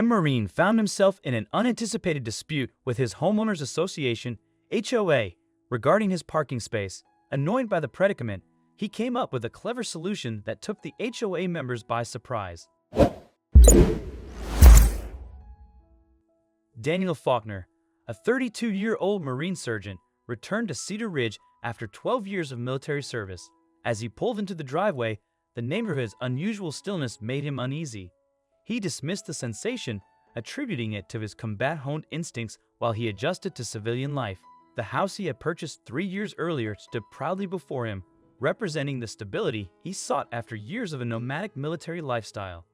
Marine found himself in an unanticipated dispute with his homeowners association, HOA, regarding his parking space. Annoyed by the predicament, he came up with a clever solution that took the HOA members by surprise. Daniel Faulkner, a 32-year-old Marine sergeant, returned to Cedar Ridge after 12 years of military service. As he pulled into the driveway, the neighborhood's unusual stillness made him uneasy. He dismissed the sensation, attributing it to his combat-honed instincts while he adjusted to civilian life. The house he had purchased 3 years earlier stood proudly before him, representing the stability he sought after years of a nomadic military lifestyle.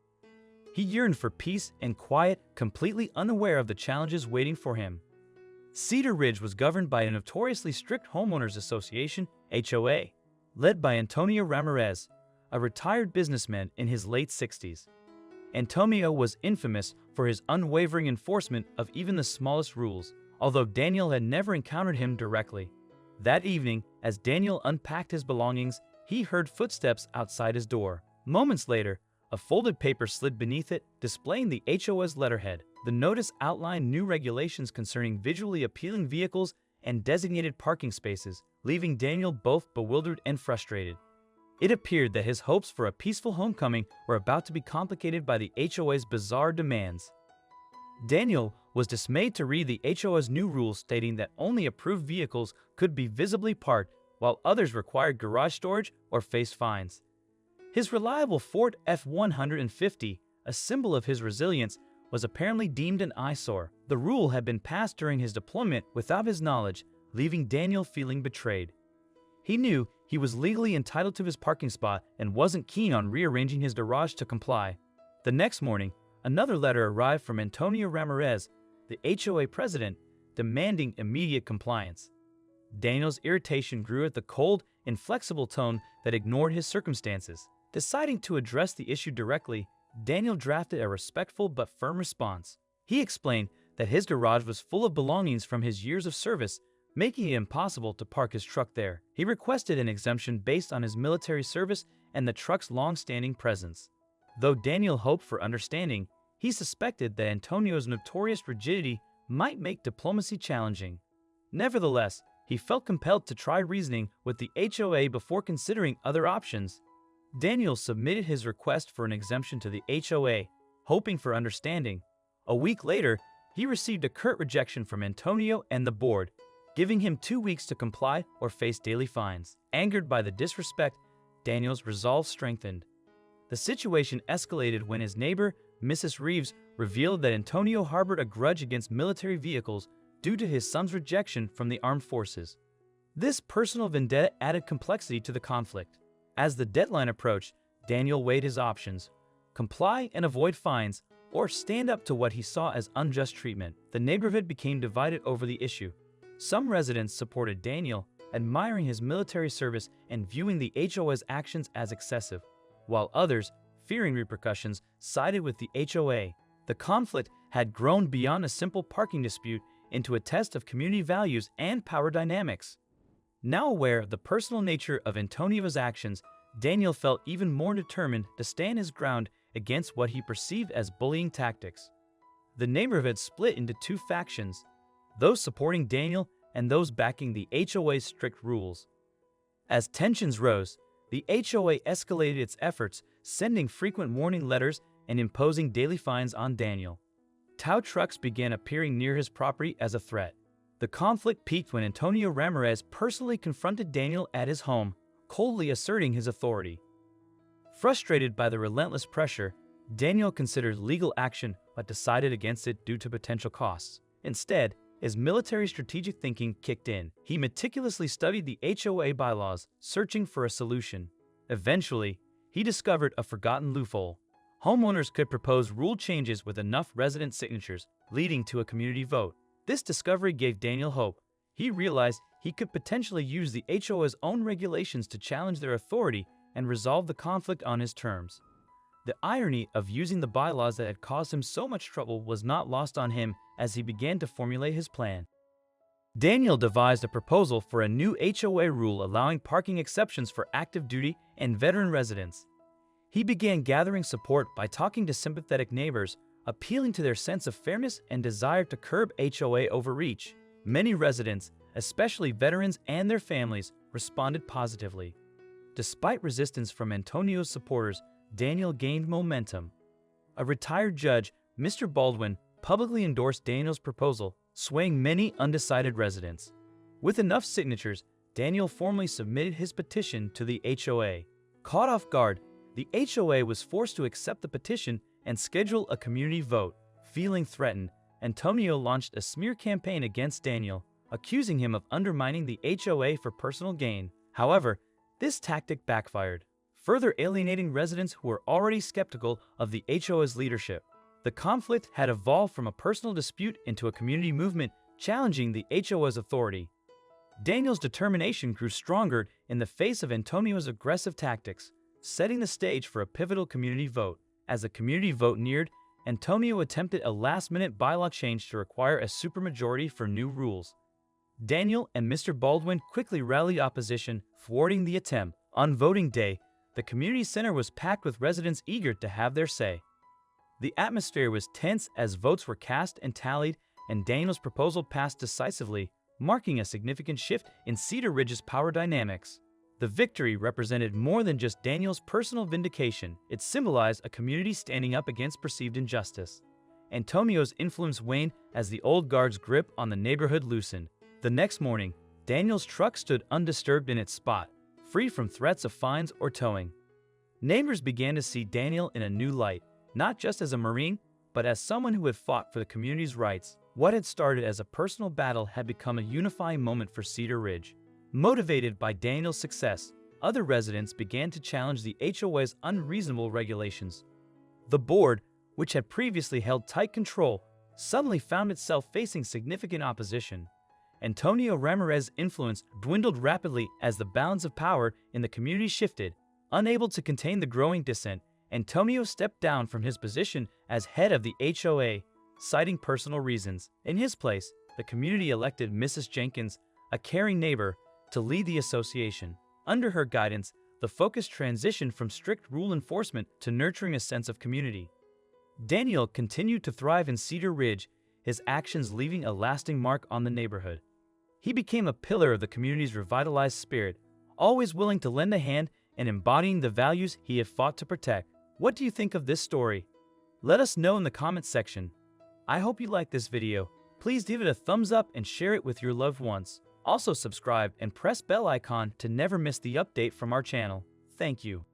He yearned for peace and quiet, completely unaware of the challenges waiting for him. Cedar Ridge was governed by a notoriously strict homeowners association, HOA, led by Antonio Ramirez, a retired businessman in his late 60s. Antonio was infamous for his unwavering enforcement of even the smallest rules, although Daniel had never encountered him directly. That evening, as Daniel unpacked his belongings, he heard footsteps outside his door. Moments later, a folded paper slid beneath it, displaying the HOA's letterhead. The notice outlined new regulations concerning visually appealing vehicles and designated parking spaces, leaving Daniel both bewildered and frustrated. It appeared that his hopes for a peaceful homecoming were about to be complicated by the HOA's bizarre demands. Daniel was dismayed to read the HOA's new rules stating that only approved vehicles could be visibly parked, while others required garage storage or faced fines. His reliable Ford F-150, a symbol of his resilience, was apparently deemed an eyesore. The rule had been passed during his deployment without his knowledge, leaving Daniel feeling betrayed. He knew he was legally entitled to his parking spot and wasn't keen on rearranging his garage to comply. The next morning, another letter arrived from Antonio Ramirez, the HOA president, demanding immediate compliance. Daniel's irritation grew at the cold, inflexible tone that ignored his circumstances. Deciding to address the issue directly, Daniel drafted a respectful but firm response. He explained that his garage was full of belongings from his years of service, making it impossible to park his truck there. He requested an exemption based on his military service and the truck's long-standing presence. Though Daniel hoped for understanding, he suspected that Antonio's notorious rigidity might make diplomacy challenging. Nevertheless, he felt compelled to try reasoning with the HOA before considering other options. Daniel submitted his request for an exemption to the HOA, hoping for understanding. A week later, he received a curt rejection from Antonio and the board, giving him 2 weeks to comply or face daily fines. Angered by the disrespect, Daniel's resolve strengthened. The situation escalated when his neighbor, Mrs. Reeves, revealed that Antonio harbored a grudge against military vehicles due to his son's rejection from the armed forces. This personal vendetta added complexity to the conflict. As the deadline approached, Daniel weighed his options: comply and avoid fines, or stand up to what he saw as unjust treatment. The neighborhood became divided over the issue. Some residents supported Daniel, admiring his military service and viewing the HOA's actions as excessive, while others, fearing repercussions, sided with the HOA. The conflict had grown beyond a simple parking dispute into a test of community values and power dynamics. Now aware of the personal nature of Antonio's actions, Daniel felt even more determined to stand his ground against what he perceived as bullying tactics. The neighborhood split into two factions, those supporting Daniel and those backing the HOA's strict rules. As tensions rose, the HOA escalated its efforts, sending frequent warning letters and imposing daily fines on Daniel. Tow trucks began appearing near his property as a threat. The conflict peaked when Antonio Ramirez personally confronted Daniel at his home, coldly asserting his authority. Frustrated by the relentless pressure, Daniel considered legal action but decided against it due to potential costs. Instead, his military strategic thinking kicked in. He meticulously studied the HOA bylaws, searching for a solution. Eventually, he discovered a forgotten loophole. Homeowners could propose rule changes with enough resident signatures, leading to a community vote. This discovery gave Daniel hope. He realized he could potentially use the HOA's own regulations to challenge their authority and resolve the conflict on his terms. The irony of using the bylaws that had caused him so much trouble was not lost on him as he began to formulate his plan. Daniel devised a proposal for a new HOA rule allowing parking exceptions for active duty and veteran residents. He began gathering support by talking to sympathetic neighbors, appealing to their sense of fairness and desire to curb HOA overreach. Many residents, especially veterans and their families, responded positively. Despite resistance from Antonio's supporters, Daniel gained momentum. A retired judge, Mr. Baldwin, publicly endorsed Daniel's proposal, swaying many undecided residents. With enough signatures, Daniel formally submitted his petition to the HOA. Caught off guard, the HOA was forced to accept the petition and schedule a community vote. Feeling threatened, Antonio launched a smear campaign against Daniel, accusing him of undermining the HOA for personal gain. However, this tactic backfired, further alienating residents who were already skeptical of the HOA's leadership. The conflict had evolved from a personal dispute into a community movement challenging the HOA's authority. Daniel's determination grew stronger in the face of Antonio's aggressive tactics, setting the stage for a pivotal community vote. As the community vote neared, Antonio attempted a last-minute bylaw change to require a supermajority for new rules. Daniel and Mr. Baldwin quickly rallied opposition, thwarting the attempt. On voting day, the community center was packed with residents eager to have their say. The atmosphere was tense as votes were cast and tallied, and Daniel's proposal passed decisively, marking a significant shift in Cedar Ridge's power dynamics. The victory represented more than just Daniel's personal vindication. It symbolized a community standing up against perceived injustice. Antonio's influence waned as the old guard's grip on the neighborhood loosened. The next morning, Daniel's truck stood undisturbed in its spot, free from threats of fines or towing. Neighbors began to see Daniel in a new light, not just as a Marine, but as someone who had fought for the community's rights. What had started as a personal battle had become a unifying moment for Cedar Ridge. Motivated by Daniel's success, other residents began to challenge the HOA's unreasonable regulations. The board, which had previously held tight control, suddenly found itself facing significant opposition. Antonio Ramirez's influence dwindled rapidly as the balance of power in the community shifted. Unable to contain the growing dissent, Antonio stepped down from his position as head of the HOA, citing personal reasons. In his place, the community elected Mrs. Jenkins, a caring neighbor, to lead the association. Under her guidance, the focus transitioned from strict rule enforcement to nurturing a sense of community. Daniel continued to thrive in Cedar Ridge, his actions leaving a lasting mark on the neighborhood. He became a pillar of the community's revitalized spirit, always willing to lend a hand and embodying the values he had fought to protect. What do you think of this story? Let us know in the comments section. I hope you liked this video. Please give it a thumbs up and share it with your loved ones. Also subscribe and press bell icon to never miss the update from our channel. Thank you.